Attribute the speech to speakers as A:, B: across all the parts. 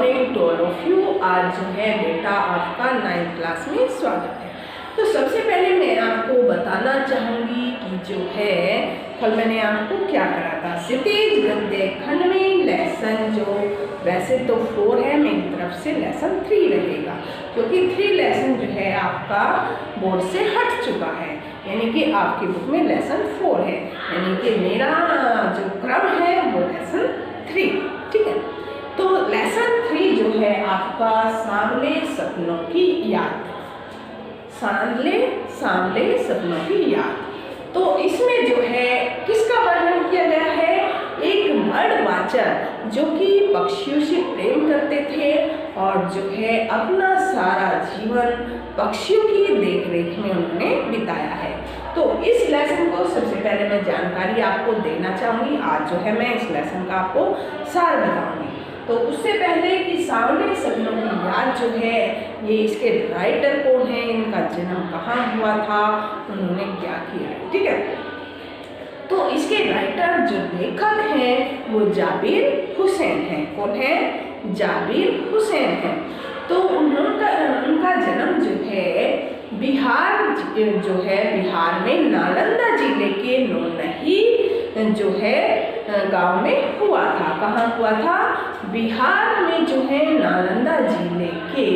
A: Morning to all of you. आज जो है बेटा आपका 9th क्लास में स्वागत है। तो सबसे पहले मैं आपको बताना चाहूँगी कि जो है कल मैंने आपको क्या करा था। क्षितिज गद्य खंड में लेसन जो वैसे तो 4 है, मेरी तरफ से लेसन 3 रहेगा, क्योंकि 3 लेसन जो है आपका बोर्ड से हट चुका है, यानी कि आपकी बुक में लेसन 4 है, यानी कि मेरा जो क्रम है वो लेसन 3। ठीक है, तो लेसन 3 जो है आपका सांवले सपनों की याद, सांवले सपनों की याद। तो इसमें जो है किसका वर्णन किया गया है? एक बर्ड वाचर जो कि पक्षियों से प्रेम करते थे और जो है अपना सारा जीवन पक्षियों की देखरेख में उन्होंने बिताया है। तो इस लेसन को सबसे पहले मैं जानकारी आपको देना चाहूँगी। आज जो है मैं इस लेसन का आपको सार बताऊँगी। तो उससे पहले कि सांवले सपनों की याद जो है, ये इसके राइटर कौन है, इनका जन्म कहाँ हुआ था, उन्होंने क्या किया है। ठीक है, तो इसके राइटर जो लेखक हैं वो जाबिर हुसैन हैं। कौन है? जाबिर हुसैन हैं। तो उनका जन्म जो है बिहार जो है बिहार में नालंदा जिले के नौनही जो है गांव में हुआ था। कहाँ हुआ था? बिहार में जो है नालंदा जिले के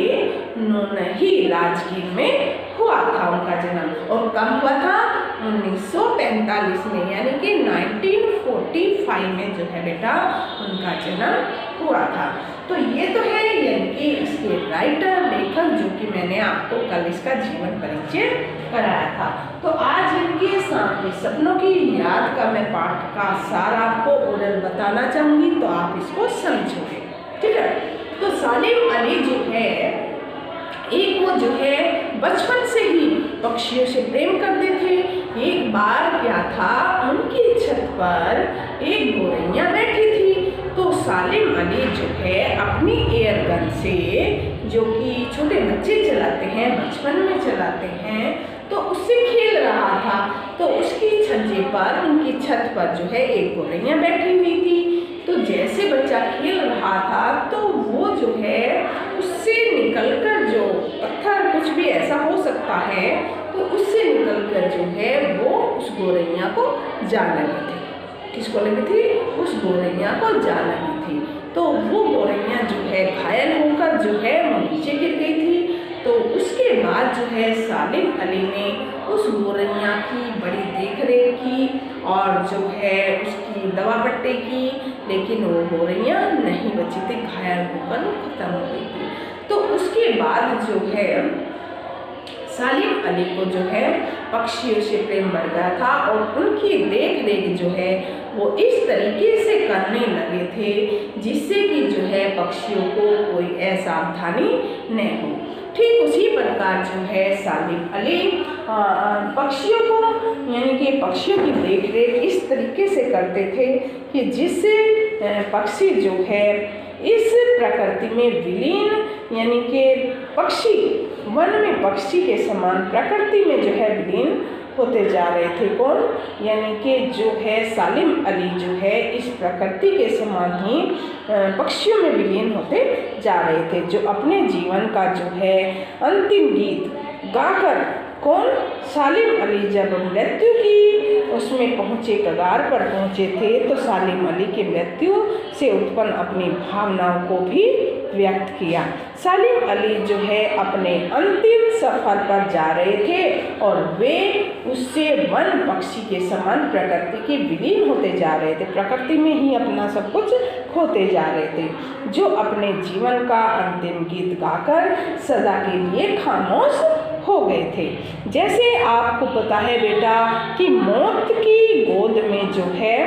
A: नौनही राजगीर में हुआ था उनका जन्म। और कब हुआ था? 1945 में, यानी कि 1945 में जो है बेटा उनका जन्म हुआ था। तो ये तो है यानी कि इसके राइटर लेखक जो कि मैंने आपको कल इसका जीवन परिचय कराया था। तो आज इनके सामने सपनों की याद का मैं पाठ का सार आपको ओरल बताना चाहूँगी, तो आप इसको समझोगे। ठीक है, तो सालिम अली जो है एक वो जो है बचपन से ही पक्षियों से प्रेम करते थे। एक बार क्या था, उनकी छत पर एक गोरैया बैठी थी। तो सालिम अली जो है अपनी एयर गन से, जो कि छोटे बच्चे चलाते हैं, बचपन में चलाते हैं, तो उससे खेल रहा था। तो उसकी छज्जे पर, उनकी छत पर जो है एक गोरैया बैठी हुई थी। तो जैसे बच्चा खेल रहा था तो वो जो है उससे निकलकर, जो पत्थर कुछ भी ऐसा हो सकता है, तो उससे निकलकर जो है वो उस गोरैया को जा लगी थी। किसको लगी थी? उस गोरैया को जा लगी थी। तो वो गोरैया जो है घायल होकर जो है वो नीचे गिर गई थी। तो उसके बाद जो है सालिम अली ने उस गोरैया की बड़ी देखरेख की और जो है उसकी दवा पट्टी की, लेकिन वो गोरैया नहीं बची थी, घायल होकर वो खत्म हो गई थी। तो उसके बाद जो है सालिम अली को जो है पक्षियों से प्रेम बढ़ गया था और उनकी देख रेख जो है वो इस तरीके से करने लगे थे जिससे कि जो है पक्षियों को कोई असावधानी न हो। ठीक उसी प्रकार जो है सालिम अली पक्षियों को, यानी कि पक्षियों की देख रेख इस तरीके से करते थे कि जिससे पक्षी जो है इस प्रकृति में विलीन, यानी कि पक्षी वन में पक्षी के समान प्रकृति में जो है विलीन होते जा रहे थे। कौन? यानी कि जो है सालिम अली जो है इस प्रकृति के समान ही पक्षियों में विलीन होते जा रहे थे, जो अपने जीवन का जो है अंतिम गीत गाकर, कौन? सालिम अली जब मृत्यु की उसमें पहुँचे, कगार पर पहुँचे थे, तो सालिम अली की मृत्यु से उत्पन्न अपनी भावनाओं को भी व्यक्त किया। सालिम अली जो है अपने अंतिम सफर पर जा रहे थे और वे उससे वन पक्षी के समान प्रकृति के विलीन होते जा रहे थे, प्रकृति में ही अपना सब कुछ खोते जा रहे थे, जो अपने जीवन का अंतिम गीत गाकर सदा के लिए खामोश हो गए थे। जैसे आपको पता है बेटा कि मौत की गोद में जो है,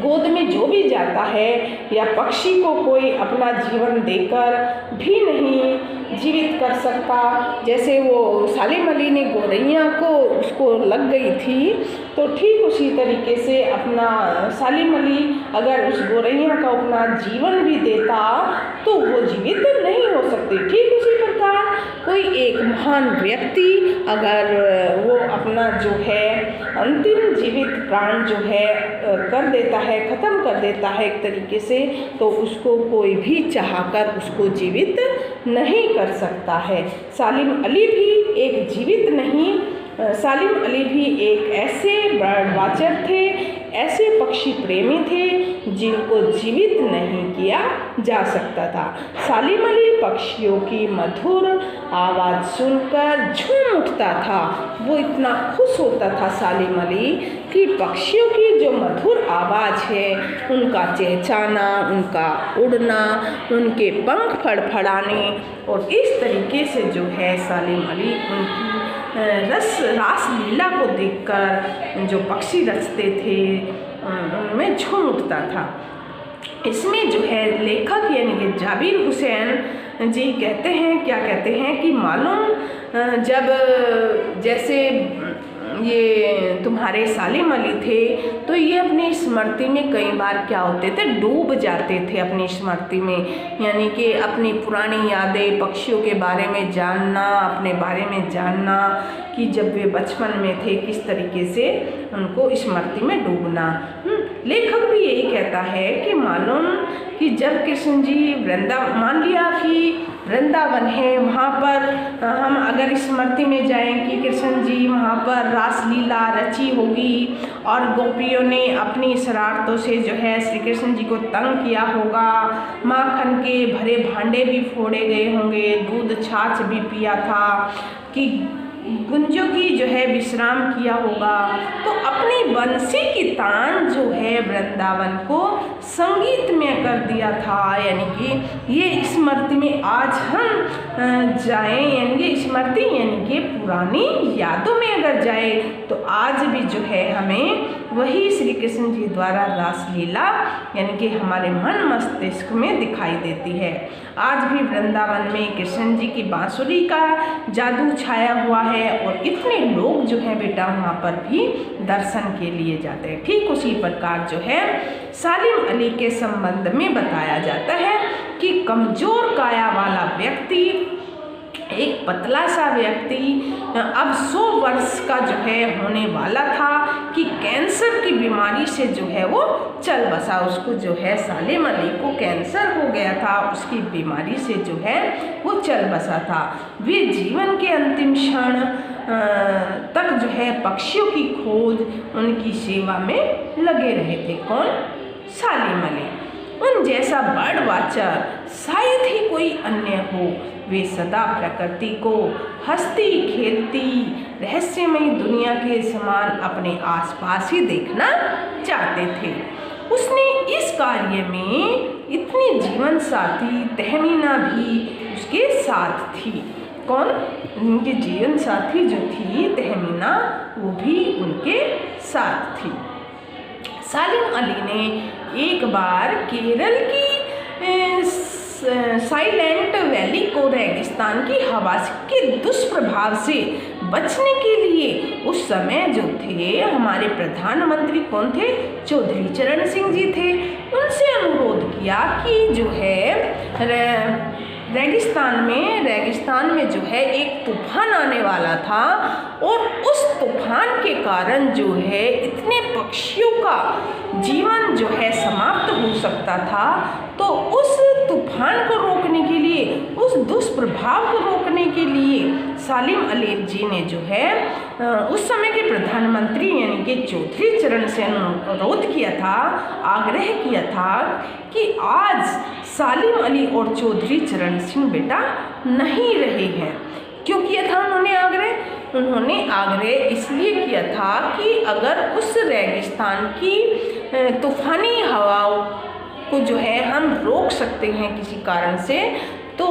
A: गोद में जो भी जाता है या पक्षी को कोई अपना जीवन देकर भी नहीं जीवित कर सकता। जैसे वो सालिम अली ने गोरैया को उसको लग गई थी, तो ठीक उसी तरीके से अपना सालिम अली अगर उस गोरैया का अपना जीवन भी देता तो वो जीवित नहीं हो सकती। ठीक उसी प्रकार बार कोई एक महान व्यक्ति अगर वो अपना जो है अंतिम जीवित प्राण जो है कर देता है, ख़त्म कर देता है एक तरीके से, तो उसको कोई भी चाहकर उसको जीवित नहीं कर सकता है। सालिम अली भी एक जीवित नहीं, सालिम अली भी एक ऐसे बर्ड वाचर थे, ऐसे पक्षी प्रेमी थे जिनको जीवित नहीं किया जा सकता था। सालिम अली पक्षियों की मधुर आवाज़ सुनकर झूम उठता था। वो इतना खुश होता था सालिम अली कि पक्षियों की जो मधुर आवाज़ है, उनका चहचहाना, उनका उड़ना, उनके पंख फड़फड़ाने, और इस तरीके से जो है सालिम अली उनकी रास लीला को देखकर जो पक्षी रचते थे उनमें झूम उठता था। इसमें जो है लेखक यानी कि जाबिर हुसैन जी कहते हैं, क्या कहते हैं कि मालूम जब जैसे ये तुम्हारे सालिम अली थे तो ये अपनी स्मृति में कई बार क्या होते थे, डूब जाते थे अपनी स्मृति में, यानी कि अपनी पुरानी यादें, पक्षियों के बारे में जानना, अपने बारे में जानना कि जब वे बचपन में थे किस तरीके से उनको स्मृति में डूबना। लेखक भी यही कहता है कि मालूम कि जब कृष्ण जी मान लिया कि वृंदावन है, वहाँ पर हम अगर स्मृति में जाएं कि कृष्ण जी वहाँ पर रासलीला रची होगी और गोपियों ने अपनी शरारतों से जो है श्री कृष्ण जी को तंग किया होगा, माखन के भरे भांडे भी फोड़े गए होंगे, दूध छाछ भी पिया था, कि गुंजों की जो है विश्राम किया होगा, तो अपनी बंसी की तान जो है वृंदावन को संगीत में कर दिया था। यानी कि ये स्मृति में आज हम जाएं, यानी कि स्मृति यानी कि पुरानी यादों में अगर जाए तो आज भी जो है हमें वही श्री कृष्ण जी द्वारा रासलीला यानी कि हमारे मन मस्तिष्क में दिखाई देती है। आज भी वृंदावन में कृष्ण जी की बांसुरी का जादू छाया हुआ है और इतने लोग जो है बेटा वहाँ पर भी दर्शन के लिए जाते हैं। ठीक उसी प्रकार जो है सालिम अली के संबंध में बताया जाता है कि कमजोर काया वाला व्यक्ति, एक पतला सा व्यक्ति अब 100 वर्ष का जो है होने वाला था कि कैंसर की बीमारी से जो है वो चल बसा। उसको जो है सालिम अली को कैंसर हो गया था, उसकी बीमारी से जो है वो चल बसा था। वे जीवन के अंतिम क्षण तक जो है पक्षियों की खोज, उनकी सेवा में लगे रहे थे। कौन? सालिम अली। उन जैसा बर्ड वाचर शायद ही कोई अन्य हो। वे सदा प्रकृति को हंसती खेलती रहस्यमयी दुनिया के समान अपने आसपास ही देखना चाहते थे। उसने इस कार्य में इतनी जीवन साथी तहमीना भी उसके साथ थी। कौन? उनके जीवन साथी जो थी तहमीना, वो भी उनके साथ थी। सालिम अली ने एक बार केरल की साइलेंट वैली को रेगिस्तान की हवा के दुष्प्रभाव से बचने के लिए, उस समय जो थे हमारे प्रधानमंत्री कौन थे? चौधरी चरण सिंह जी थे। उनसे अनुरोध किया कि जो है रेगिस्तान में जो है एक तूफान आने वाला था और उस तूफान के कारण जो है इतने पक्षियों का जीवन जो है समाप्त हो सकता था। तो उस तूफान को रोकने के लिए, उस दुष्प्रभाव को रोकने के लिए सालिम अली जी ने जो है उस समय के प्रधानमंत्री यानी कि चौधरी चरण से अनुरोध किया था, आग्रह किया था कि आज सालिम अली और चौधरी चरण सिंह बेटा नहीं रहे हैं। क्यों किया था उन्होंने आग्रह? उन्होंने आग्रह इसलिए किया था कि अगर उस रेगिस्तान की तूफानी हवाओं को जो है हम रोक सकते हैं किसी कारण से, तो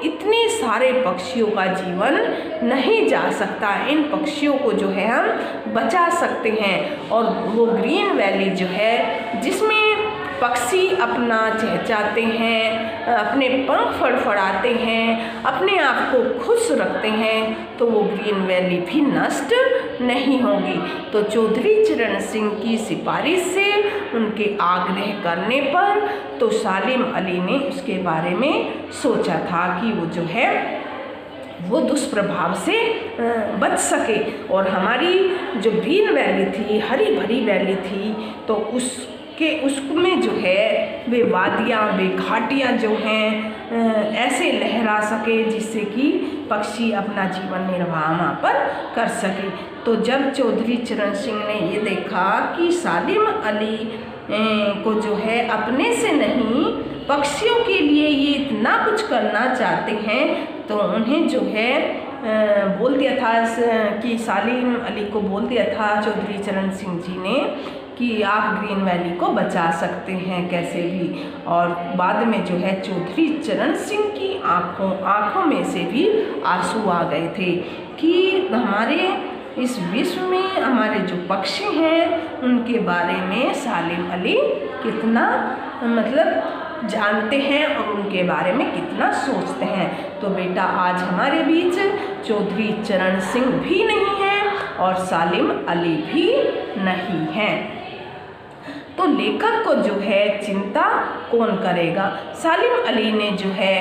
A: इतने सारे पक्षियों का जीवन नहीं जा सकता। इन पक्षियों को जो है हम बचा सकते हैं। और वो ग्रीन वैली जो है जिसमें पक्षी अपना चहचहाते हैं, अपने पंख फड़फड़ाते हैं, अपने आप को खुश रखते हैं, तो वो ग्रीन वैली भी नष्ट नहीं होगी। तो चौधरी चरण सिंह की सिफारिश से, उनके आग्रह करने पर तो सालिम अली ने उसके बारे में सोचा था कि वो जो है वो दुष्प्रभाव से बच सके। और हमारी जो ग्रीन वैली थी, हरी भरी वैली थी, तो उसमें जो है वे वादियाँ, वे घाटियाँ जो हैं ऐसे लहरा सके जिससे कि पक्षी अपना जीवन निर्वाह वहाँ पर कर सके। तो जब चौधरी चरण सिंह ने ये देखा कि सालिम अली को जो है अपने से नहीं पक्षियों के लिए ये इतना कुछ करना चाहते हैं, तो उन्हें जो है बोल दिया था कि सालिम अली को बोल दिया था चौधरी चरण सिंह जी ने कि आप ग्रीन वैली को बचा सकते हैं कैसे भी। और बाद में जो है चौधरी चरण सिंह की आँखों में से भी आंसू आ गए थे कि हमारे इस विश्व में हमारे जो पक्षी हैं उनके बारे में सालिम अली कितना मतलब जानते हैं और उनके बारे में कितना सोचते हैं। तो बेटा आज हमारे बीच चौधरी चरण सिंह भी नहीं हैं और सालिम अली भी नहीं हैं। तो लेखक को जो है चिंता कौन करेगा। सालिम अली ने जो है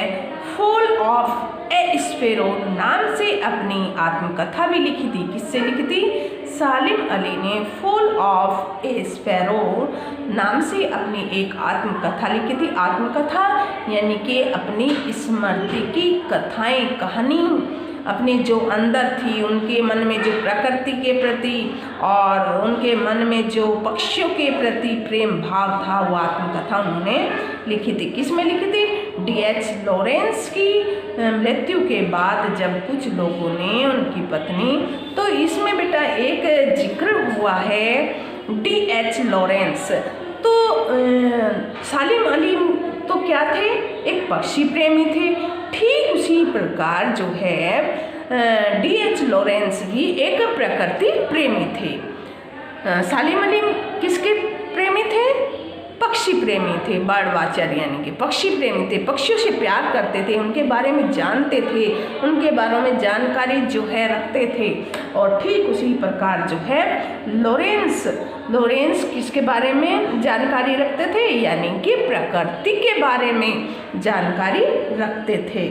A: फॉल ऑफ ए स्पैरो नाम से अपनी आत्मकथा भी लिखी थी। किससे लिखी थी? सालिम अली ने फॉल ऑफ ए स्पैरो नाम से अपनी एक आत्मकथा लिखी थी। आत्मकथा यानी कि अपनी स्मृति की कथाएं, कहानी, अपने जो अंदर थी, उनके मन में जो प्रकृति के प्रति और उनके मन में जो पक्षियों के प्रति प्रेम भाव था, वो आत्मकथा उन्होंने लिखी थी। किस में लिखी थी? D.H. लॉरेंस की मृत्यु के बाद जब कुछ लोगों ने उनकी पत्नी, तो इसमें बेटा एक जिक्र हुआ है D.H. लॉरेंस। तो सालिम अली तो क्या थे? एक पक्षी प्रेमी थे। ठीक उसी प्रकार जो है D.H. लॉरेंस भी एक प्रकृति प्रेमी थे। सालिम अली किसके प्रेमी थे? पक्षी प्रेमी थे, बर्ड वाचर यानी कि पक्षी प्रेमी थे। पक्षियों से प्यार करते थे, उनके बारे में जानते थे, उनके बारे में जानकारी जो है रखते थे। और ठीक उसी प्रकार जो है लॉरेंस किसके बारे में जानकारी रखते थे? यानी कि प्रकृति के बारे में जानकारी रखते थे।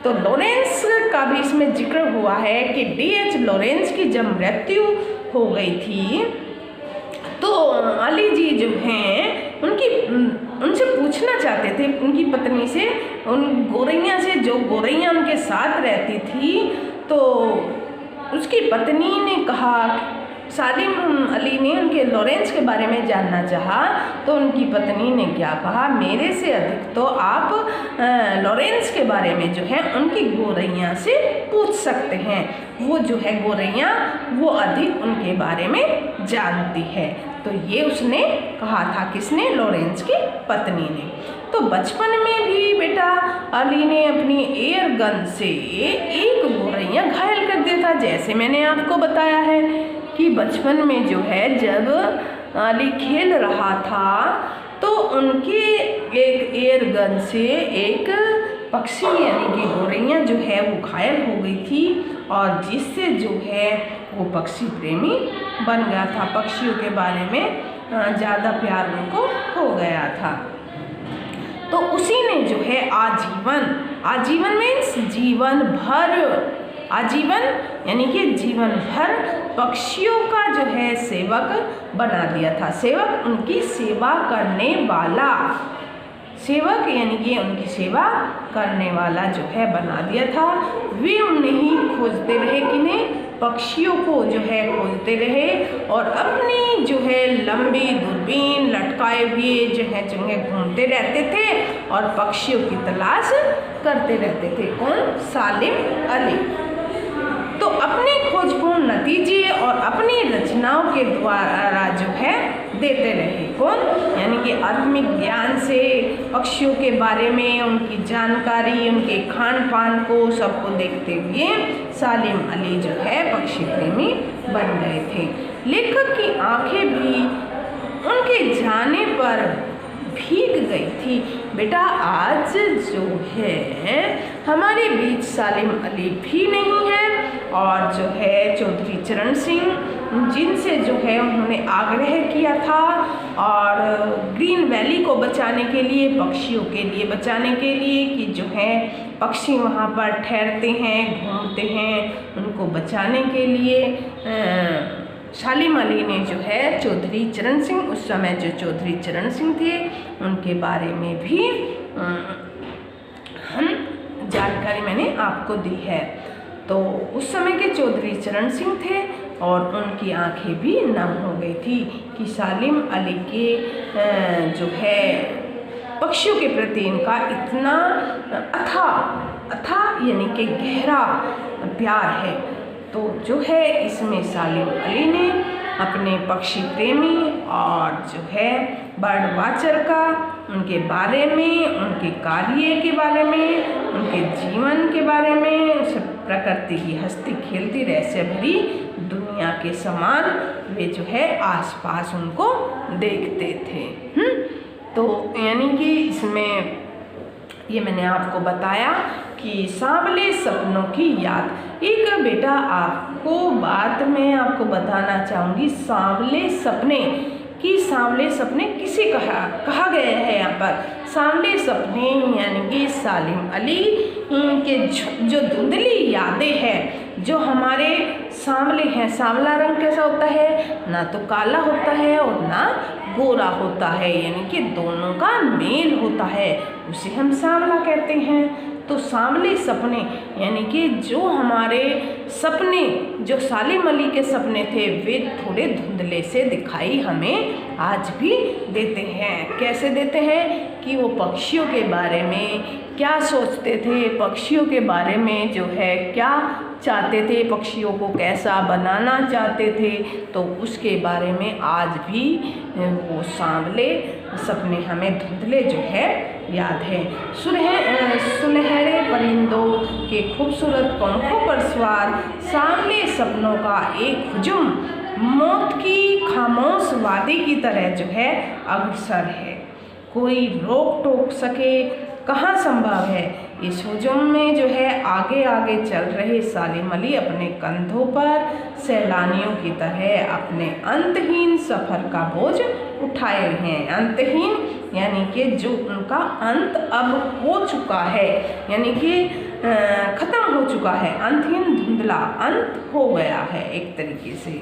A: तो लॉरेंस का भी इसमें जिक्र हुआ है कि D.H. लॉरेंस की जब मृत्यु हो गई थी, तो अली जी जो हैं उनसे पूछना चाहते थे, उनकी पत्नी से, उन गोरैया से, जो गोरैया उनके साथ रहती थी। तो उसकी पत्नी ने कहा, सालिम अली ने उनके लॉरेंस के बारे में जानना चाहा, तो उनकी पत्नी ने क्या कहा? मेरे से अधिक तो आप लॉरेंस के बारे में जो है उनकी गोरैया से पूछ सकते हैं। वो जो है गोरैया, वो अधिक उनके बारे में जानती है। तो ये उसने कहा था, किसने? लॉरेंस की पत्नी ने। तो बचपन में भी बेटा अली ने अपनी एयर गन से एक गोरैया घायल कर दिया था। जैसे मैंने आपको बताया है कि बचपन में जो है जब अली खेल रहा था, तो उनके एक एयर गन से एक पक्षी यानी कि गोरैया जो है वो घायल हो गई थी, और जिससे जो है वो पक्षी प्रेमी बन गया था। पक्षियों के बारे में ज़्यादा प्यार उनको हो गया था। तो उसी ने जो है आजीवन मीन्स जीवन भर, आजीवन यानी कि जीवन भर पक्षियों का जो है सेवक बना दिया था। सेवक उनकी सेवा करने वाला, सेवक यानी कि उनकी सेवा करने वाला जो है बना दिया था। वे उन्हें ही खोजते रहे, किन्हें? पक्षियों को जो है खोजते रहे, और अपनी जो है लंबी दूरबीन लटकाए हुए जो है जगह घूमते रहते थे और पक्षियों की तलाश करते रहते थे। कौन? सालिम अली। तो अपने खोजपूर्ण नतीजे और अपनी रचनाओं के द्वारा जो है देते रहे। कौन? यानी कि आत्मिक ज्ञान से पक्षियों के बारे में उनकी जानकारी, उनके खान पान को सबको देखते हुए सालिम अली जो है पक्षी प्रेमी बन गए थे। लेखक की आंखें भी उनके जाने पर भीग गई थी। बेटा आज जो है हमारे बीच सालिम अली भी नहीं है, और जो है चौधरी चरण सिंह जिनसे जो है उन्होंने आग्रह किया था और ग्रीन वैली को बचाने के लिए, पक्षियों के लिए बचाने के लिए, कि जो है पक्षी वहाँ पर ठहरते हैं, घूमते हैं। उनको बचाने के लिए सालिम अली ने जो है चौधरी चरण सिंह, उस समय जो चौधरी चरण सिंह थे उनके बारे में भी हम जानकारी मैंने आपको दी है। तो उस समय के चौधरी चरण सिंह थे और उनकी आंखें भी नम हो गई थी कि सालिम अली के जो है पक्षियों के प्रति इनका इतना अथाह यानी कि गहरा प्यार है। तो जो है इसमें सालिम अली ने अपने पक्षी प्रेमी और जो है बर्ड वाचर का, उनके बारे में, उनके कार्य के बारे में, उनके जीवन के बारे में, प्रकृति की हंसती खेलती रहस्य भरी दुनिया के समान वे जो है आसपास उनको देखते थे। तो यानी कि इसमें ये मैंने आपको बताया कि सांवले सपनों की याद। एक बेटा आपको बात मैं आपको बताना चाहूँगी, सांवले सपने कि सांवले सपने किसे कहा गया है। यहाँ पर सांवले सपने यानी कि सालिम अली के जो धुंधली यादें हैं, जो हमारे सांवले हैं। सांवला रंग कैसा होता है, ना तो काला होता है और ना गोरा होता है, यानी कि दोनों का मेल होता है, उसे हम सांवला कहते हैं। तो सांवले सपने यानी कि जो हमारे सपने, जो सालिम अली के सपने थे, वे थोड़े धुंधले से दिखाई हमें आज भी देते हैं। कैसे देते हैं कि वो पक्षियों के बारे में क्या सोचते थे, पक्षियों के बारे में जो है क्या चाहते थे, पक्षियों को कैसा बनाना चाहते थे, तो उसके बारे में आज भी वो सांवले सपने हमें धुंधले जो है याद है। सुनहरे परिंदों के खूबसूरत पंखों पर सवार सांवले सपनों का एक हुजूम मौत की खामोश वादी की तरह जो है अग्रसर है। कोई रोक टोक सके कहाँ संभव है। इस हुजूम में जो है आगे आगे चल रहे सालिम अली अपने कंधों पर सैलानियों की तरह अपने अंतहीन सफ़र का बोझ उठाए हैं। अंतहीन यानी कि जो उनका अंत अब हो चुका है, यानी कि ख़त्म हो चुका है। अंतहीन धुंधला अंत हो गया है एक तरीके से।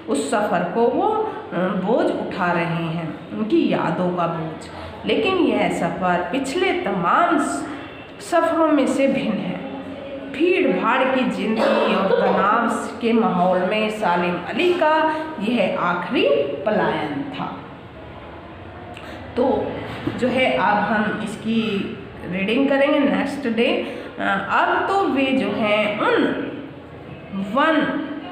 A: उस सफ़र को वो बोझ उठा रहे हैं, उनकी यादों का बोझ। लेकिन यह सफ़र पिछले तमाम सफ़रों में से भिन्न है। भीड़ भाड़ की जिंदगी और तनाव के माहौल में सालिम अली का यह आखिरी पलायन था। तो जो है अब हम इसकी रीडिंग करेंगे नेक्स्ट डे। अब तो वे जो हैं उन वन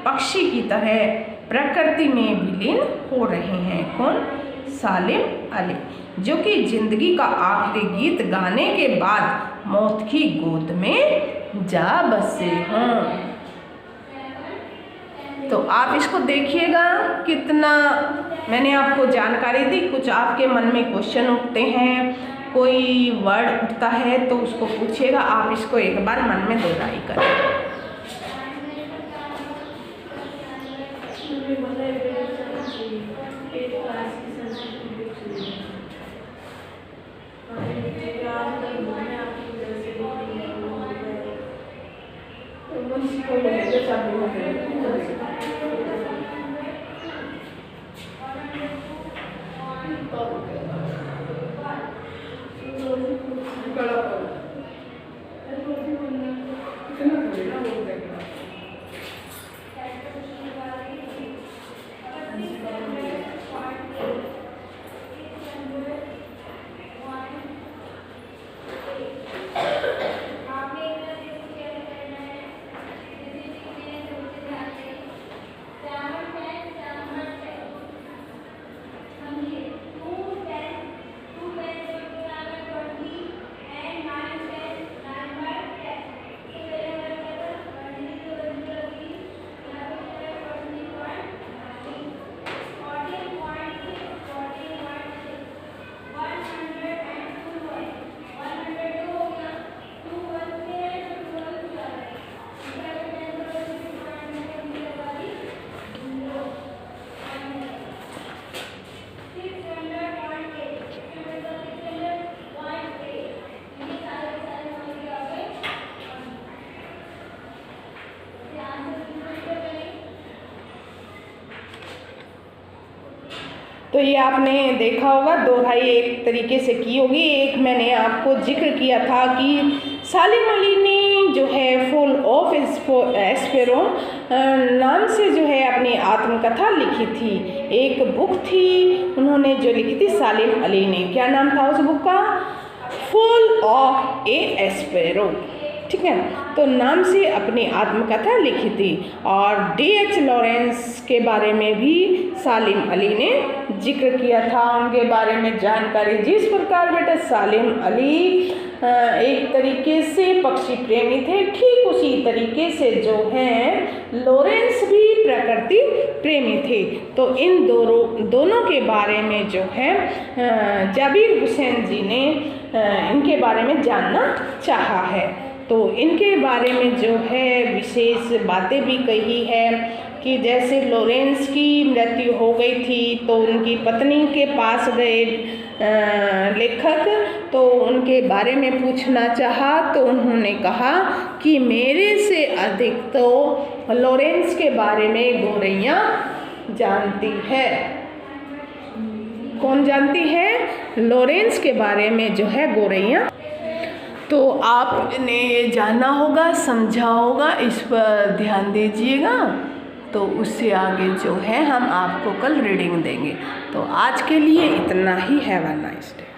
A: पक्षी की तरह प्रकृति में विलीन हो रहे हैं। कौन? सालिम अली, जो कि जिंदगी का आखिरी गीत गाने के बाद मौत की गोद में जा बसे हों। तो आप इसको देखिएगा, कितना मैंने आपको जानकारी दी। कुछ आपके मन में क्वेश्चन उठते हैं, कोई वर्ड उठता है तो उसको पूछिएगा। आप इसको एक बार मन में दोहराई करें। तो ये आपने देखा होगा, दोहराई एक तरीके से की होगी। एक मैंने आपको जिक्र किया था कि सालिम अली ने जो है फुल ऑफ एस्पेरो नाम से जो है अपनी आत्मकथा लिखी थी। एक बुक थी उन्होंने जो लिखी थी सालिम अली ने, क्या नाम था उस बुक का? फुल ऑफ ए एस्पेरो, ठीक है। तो नाम से अपनी आत्मकथा लिखी थी। और D.H. लॉरेंस के बारे में भी सालिम अली ने जिक्र किया था, उनके बारे में जानकारी। जिस प्रकार बेटा सालिम अली एक तरीके से पक्षी प्रेमी थे, ठीक उसी तरीके से जो हैं लॉरेंस भी प्रकृति प्रेमी थे। तो इन दोनों के बारे में जो है जाबिर हुसैन जी ने इनके बारे में जानना चाहा है। तो इनके बारे में जो है विशेष बातें भी कही है कि जैसे लॉरेंस की मृत्यु हो गई थी तो उनकी पत्नी के पास गए लेखक, तो उनके बारे में पूछना चाहा तो उन्होंने कहा कि मेरे से अधिक तो लॉरेंस के बारे में गौरैया जानती है। कौन जानती है? लॉरेंस के बारे में जो है गौरैया। तो आपने ये जाना होगा, समझा होगा, इस पर ध्यान दीजिएगा। तो उससे आगे जो है हम आपको कल रीडिंग देंगे। तो आज के लिए इतना ही। Have a nice day.